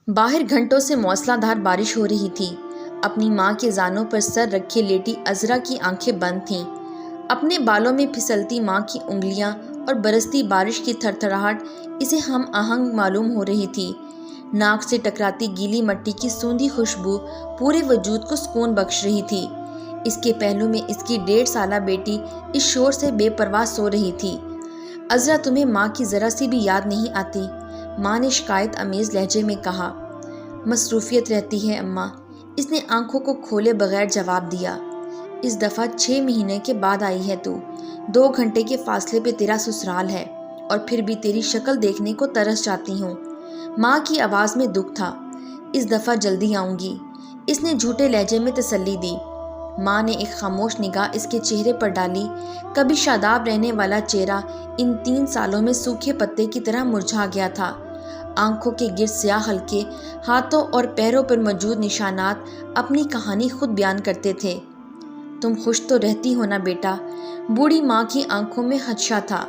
باہر گھنٹوں سے موسلا دھار بارش ہو رہی تھی۔ اپنی ماں کے زانوں پر سر رکھے لیٹی عذرا کی آنکھیں بند تھیں۔ اپنے بالوں میں پھسلتی ماں کی انگلیاں اور برستی بارش کی تھرتھراہٹ اسے ہم آہنگ معلوم ہو رہی تھی۔ ناک سے ٹکراتی گیلی مٹی کی سوندھی خوشبو پورے وجود کو سکون بخش رہی تھی۔ اس کے پہلو میں اس کی 1.5 سالہ بیٹی اس شور سے بے پرواہ سو رہی تھی۔ عذرا تمہیں ماں کی ذرا سی بھی یاد نہیں آتی؟ ماں نے شکایت آمیز لہجے میں کہا۔ مصروفیت رہتی ہے اماں، اس نے آنکھوں کو کھولے بغیر جواب دیا۔ اس دفعہ 6 مہینے کے بعد آئی ہے تو 2 گھنٹے کے فاصلے پہ تیرا سسرال ہے، اور پھر بھی تیری شکل دیکھنے کو ترس جاتی ہوں۔ ماں کی آواز میں دکھ تھا۔ اس دفعہ جلدی آؤں گی، اس نے جھوٹے لہجے میں تسلی دی۔ ماں نے ایک خاموش نگاہ اس کے چہرے پر ڈالی۔ کبھی شاداب رہنے والا چہرہ ان 3 سالوں میں سوکھے پتے کی طرح مرجھا گیا تھا۔ آنکھوں کے گرد سیاہ حلقے، ہاتھوں اور پیروں پر موجود نشانات اپنی کہانی خود بیان کرتے تھے۔ تم خوش تو رہتی ہو نا بیٹا؟ بوڑھی ماں کی آنکھوں میں خدشہ تھا۔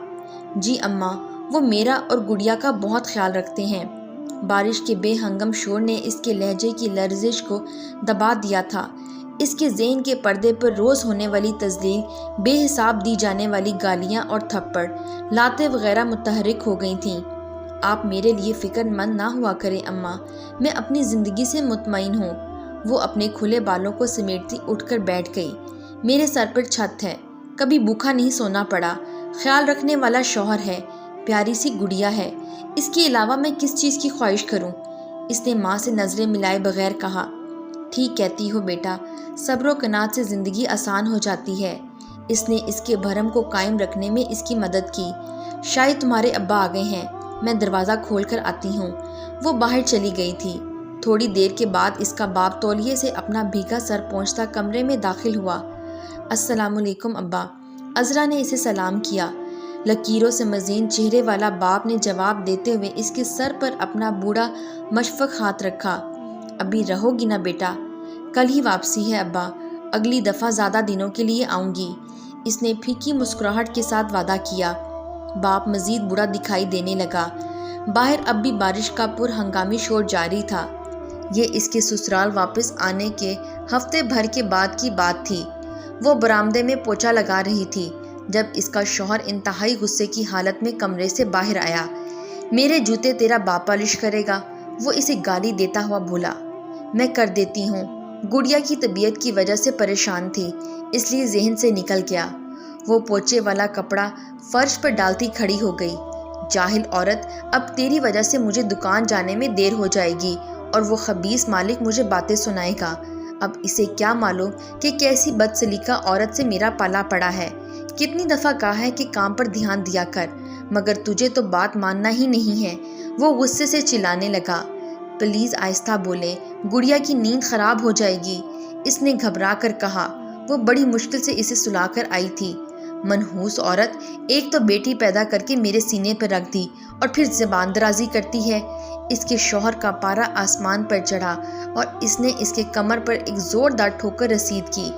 جی اماں، وہ میرا اور گڑیا کا بہت خیال رکھتے ہیں۔ بارش کے بے ہنگم شور نے اس کے لہجے کی لرزش کو دبا دیا تھا۔ اس کے ذہن کے پردے پر روز ہونے والی تذلیل، بے حساب دی جانے والی گالیاں اور تھپڑ، لاتیں وغیرہ متحرک ہو گئی تھیں۔ آپ میرے لیے فکر مند نہ ہوا کریں اماں، میں اپنی زندگی سے مطمئن ہوں۔ وہ اپنے کھلے بالوں کو سمیٹتی اٹھ کر بیٹھ گئی۔ میرے سر پر چھت ہے، کبھی بھوکا نہیں سونا پڑا، خیال رکھنے والا شوہر ہے، پیاری سی گڑیا ہے، اس کے علاوہ میں کس چیز کی خواہش کروں؟ اس نے ماں سے نظریں ملائے بغیر کہا۔ ٹھیک کہتی ہو بیٹا، صبر و قناعت سے زندگی آسان ہو جاتی ہے۔ اس نے اس کے بھرم کو قائم رکھنے میں اس کی مدد کی۔ شاید تمہارے ابا آ گئے ہیں، میں دروازہ کھول کر آتی ہوں۔ وہ باہر چلی گئی تھی۔ تھوڑی دیر کے بعد اس کا باپ تولیے سے اپنا بھیگا سر پونچھتا کمرے میں داخل ہوا۔ السلام علیکم ابا، عذرا نے اسے سلام کیا۔ لکیروں سے مزین چہرے والا باپ نے جواب دیتے ہوئے اس کے سر پر اپنا بوڑھا مشفق ہاتھ رکھا۔ ابھی رہو گی نا بیٹا؟ کل ہی واپسی ہے ابا، اگلی دفعہ زیادہ دنوں کے لیے آؤں گی، اس نے پھیکی مسکراہٹ کے ساتھ وعدہ کیا۔ باپ مزید بوڑھا دکھائی دینے لگا۔ باہر اب بھی بارش کا پر ہنگامی شور جاری تھا۔ یہ اس کے سسرال واپس آنے کے ہفتے بھر کے بعد کی بات تھی۔ وہ برآمدے میں پوچھا لگا رہی تھی جب اس کا شوہر انتہائی غصے کی حالت میں کمرے سے باہر آیا۔ میرے جوتے تیرا باپ پالش کرے گا، وہ اسے گالی دیتا ہوا بولا۔ میں کر دیتی ہوں، گڑیا کی طبیعت کی وجہ سے پریشان تھی، اس لیے ذہن سے نکل گیا۔ وہ پوچھے والا کپڑا فرش پر ڈالتی کھڑی ہو گئی۔ جاہل عورت، اب تیری وجہ سے مجھے دکان جانے میں دیر ہو جائے گی اور وہ خبیث مالک مجھے باتیں سنائے گا۔ اب اسے کیا معلوم کہ کیسی بد سلیقہ عورت سے میرا پالا پڑا ہے۔ کتنی دفعہ کہا ہے کہ کام پر دھیان دیا کر، مگر تجھے تو بات ماننا ہی نہیں ہے۔ وہ غصے سے چلانے لگا۔ پلیز آہستہ بولیں، گڑیا کی نیند خراب ہو جائے گی، اس نے گھبرا کر کہا۔ وہ بڑی مشکل سے اسے سلا کر آئی تھی۔ منحوس عورت، ایک تو بیٹی پیدا کر کے میرے سینے پر رکھ دی اور پھر زبان درازی کرتی ہے۔ اس کے شوہر کا پارا آسمان پر چڑھا اور اس نے اس کے کمر پر ایک زوردار ٹھوکر رسید کی۔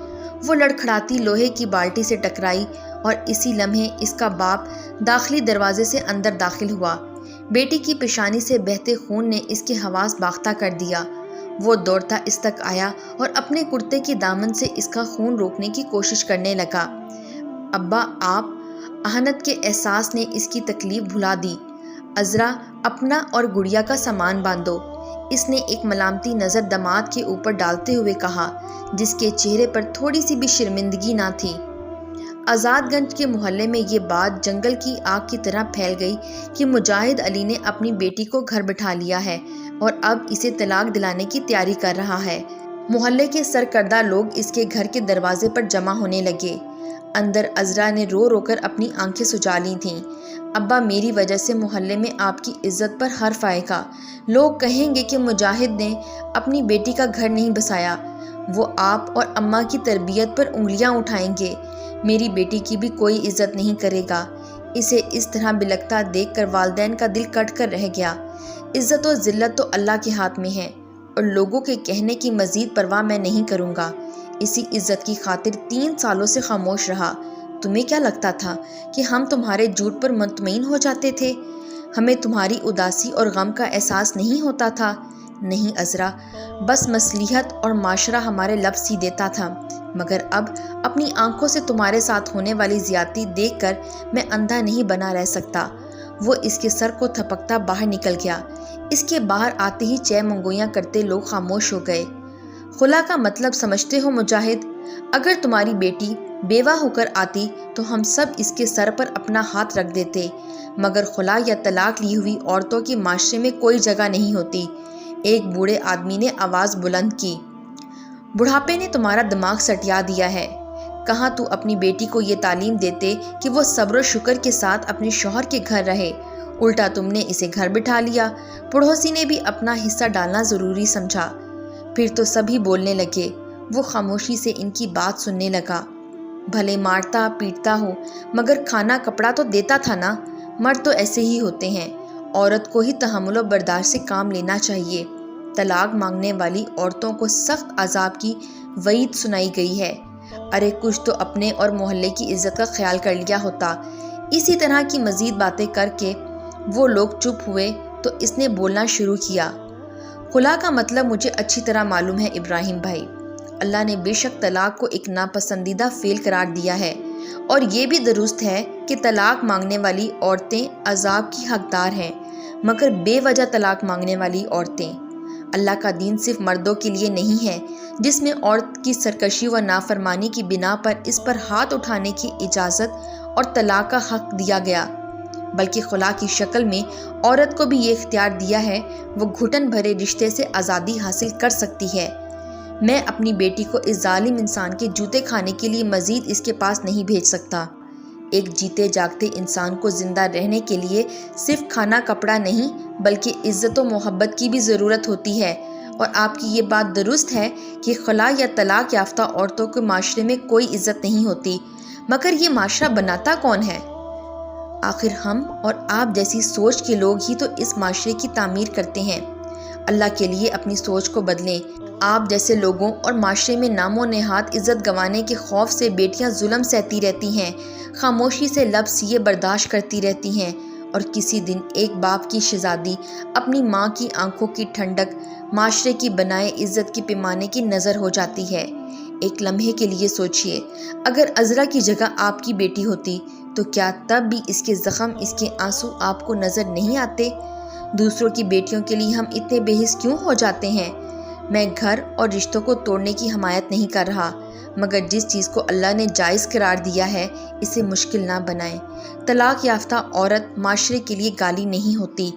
وہ لڑکھڑاتی لوہے کی بالٹی سے ٹکرائی اور اسی لمحے اس کا باپ داخلی دروازے سے اندر داخل ہوا۔ بیٹی کی پیشانی سے بہتے خون نے اس کے حواس باختہ کر دیا۔ وہ دوڑتا اس تک آیا اور اپنے کرتے کے دامن سے اس کا خون روکنے کی کوشش کرنے لگا۔ ابا آپ، اہانت کے احساس نے اس کی تکلیف بھلا دی۔ عذرا، اپنا اور گڑیا کا سامان باندھو، اس نے ایک ملامتی نظر داماد کے اوپر ڈالتے ہوئے کہا، جس کے چہرے پر تھوڑی سی بھی شرمندگی نہ تھی۔ آزاد گنج کے محلے میں یہ بات جنگل کی آگ کی طرح پھیل گئی کہ مجاہد علی نے اپنی بیٹی کو گھر بٹھا لیا ہے اور اب اسے طلاق دلانے کی تیاری کر رہا ہے۔ محلے کے سرکردہ لوگ اس کے گھر کے دروازے پر جمع ہونے لگے۔ اندر عذرا نے رو رو کر اپنی آنکھیں سجا لی تھیں۔ ابا، میری وجہ سے محلے میں آپ کی عزت پر حرف آئے گا، لوگ کہیں گے کہ مجاہد نے اپنی بیٹی کا گھر نہیں بسایا، وہ آپ اور اماں کی تربیت پر انگلیاں اٹھائیں گے، میری بیٹی کی بھی کوئی عزت نہیں کرے گا۔ اسے اس طرح بلکتا دیکھ کر والدین کا دل کٹ کر رہ گیا۔ عزت و ذلت تو اللہ کے ہاتھ میں ہے اور لوگوں کے کہنے کی مزید پرواہ میں نہیں کروں گا۔ اسی عزت کی خاطر 3 سالوں سے خاموش رہا۔ تمہیں کیا لگتا تھا کہ ہم تمہارے جھوٹ پر مطمئن ہو جاتے تھے؟ ہمیں تمہاری اداسی اور غم کا احساس نہیں ہوتا تھا؟ نہیں عذرا، بس مصلحت اور معاشرہ ہمارے لفظ ہی دیتا تھا، مگر اب اپنی آنکھوں سے تمہارے ساتھ ہونے والی زیادتی دیکھ کر میں اندھا نہیں بنا رہ سکتا۔ وہ اس کے سر کو تھپکتا باہر نکل گیا۔ اس کے باہر آتے ہی چہ منگوئیاں کرتے لوگ خاموش ہو گئے۔ خلا کا مطلب سمجھتے ہو مجاہد؟ اگر تمہاری بیٹی بیوہ ہو کر آتی تو ہم سب اس کے سر پر اپنا ہاتھ رکھ دیتے، مگر خلا یا طلاق لی ہوئی عورتوں کی معاشرے میں کوئی جگہ نہیں ہوتی۔ ایک بوڑھے آدمی نے آواز بلند کی۔ بڑھاپے نے تمہارا دماغ سٹیا دیا ہے۔ کہاں تو اپنی بیٹی کو یہ تعلیم دیتے کہ وہ صبر و شکر کے ساتھ اپنے شوہر کے گھر رہے، الٹا تم نے اسے گھر بٹھا لیا۔ پڑوسی نے بھی اپنا حصہ ڈالنا ضروری سمجھا۔ پھر تو سبھی بولنے لگے۔ وہ خاموشی سے ان کی بات سننے لگا۔ بھلے مارتا پیٹتا ہو مگر کھانا کپڑا تو دیتا تھا نا۔ مرد تو ایسے ہی ہوتے ہیں، عورت کو ہی تحمل و برداشت سے کام لینا چاہیے۔ طلاق مانگنے والی عورتوں کو سخت عذاب کی وعید سنائی گئی ہے۔ ارے کچھ تو اپنے اور محلے کی عزت کا خیال کر لیا ہوتا۔ اسی طرح کی مزید باتیں کر کے وہ لوگ چپ ہوئے تو اس نے بولنا شروع کیا۔ خلا کا مطلب مجھے اچھی طرح معلوم ہے ابراہیم بھائی۔ اللہ نے بے شک طلاق کو ایک ناپسندیدہ فعل قرار دیا ہے، اور یہ بھی درست ہے کہ طلاق مانگنے والی عورتیں عذاب کی حقدار ہیں، مگر بے وجہ طلاق مانگنے والی عورتیں۔ اللہ کا دین صرف مردوں کے لیے نہیں ہے جس میں عورت کی سرکشی و نافرمانی کی بنا پر اس پر ہاتھ اٹھانے کی اجازت اور طلاق کا حق دیا گیا، بلکہ خلا کی شکل میں عورت کو بھی یہ اختیار دیا ہے، وہ گھٹن بھرے رشتے سے آزادی حاصل کر سکتی ہے۔ میں اپنی بیٹی کو اس ظالم انسان کے جوتے کھانے کے لیے مزید اس کے پاس نہیں بھیج سکتا۔ ایک جیتے جاگتے انسان کو زندہ رہنے کے لیے صرف کھانا کپڑا نہیں بلکہ عزت و محبت کی بھی ضرورت ہوتی ہے، اور آپ کی یہ بات درست ہے کہ خلا یا طلاق یافتہ عورتوں کے معاشرے میں کوئی عزت نہیں ہوتی، مگر یہ معاشرہ بناتا کون ہے؟ آخر ہم اور آپ جیسی سوچ کے لوگ ہی تو اس معاشرے کی تعمیر کرتے ہیں۔ اللہ کے لیے اپنی سوچ کو بدلیں۔ آپ جیسے لوگوں اور معاشرے میں نام و نہاد عزت گنوانے کے خوف سے بیٹیاں ظلم سہتی رہتی ہیں، خاموشی سے لب سیے برداشت کرتی رہتی ہیں، اور کسی دن ایک باپ کی شہزادی اپنی ماں کی آنکھوں کی ٹھنڈک معاشرے کی بنائے عزت کے پیمانے کی نظر ہو جاتی ہے۔ ایک لمحے کے لیے سوچئے، اگر عذرا کی جگہ آپ کی بیٹی ہوتی تو کیا تب بھی اس کے زخم، اس کے آنسو آپ کو نظر نہیں آتے؟ دوسروں کی بیٹیوں کے لیے ہم اتنے بے حس کیوں ہو جاتے ہیں؟ میں گھر اور رشتوں کو توڑنے کی حمایت نہیں کر رہا، مگر جس چیز کو اللہ نے جائز قرار دیا ہے اسے مشکل نہ بنائیں۔ طلاق یافتہ عورت معاشرے کے لیے گالی نہیں ہوتی،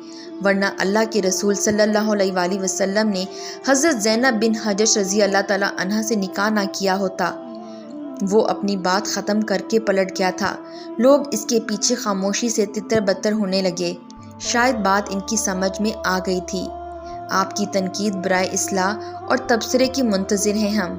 ورنہ اللہ کے رسول صلی اللہ علیہ وآلہ وسلم نے حضرت زینب بن حجش رضی اللہ تعالی عنہ سے نکاح نہ کیا ہوتا۔ وہ اپنی بات ختم کر کے پلٹ گیا تھا۔ لوگ اس کے پیچھے خاموشی سے تتر بتر ہونے لگے۔ شاید بات ان کی سمجھ میں آ گئی تھی۔ آپ کی تنقید برائے اصلاح اور تبصرے کی منتظر ہیں ہم۔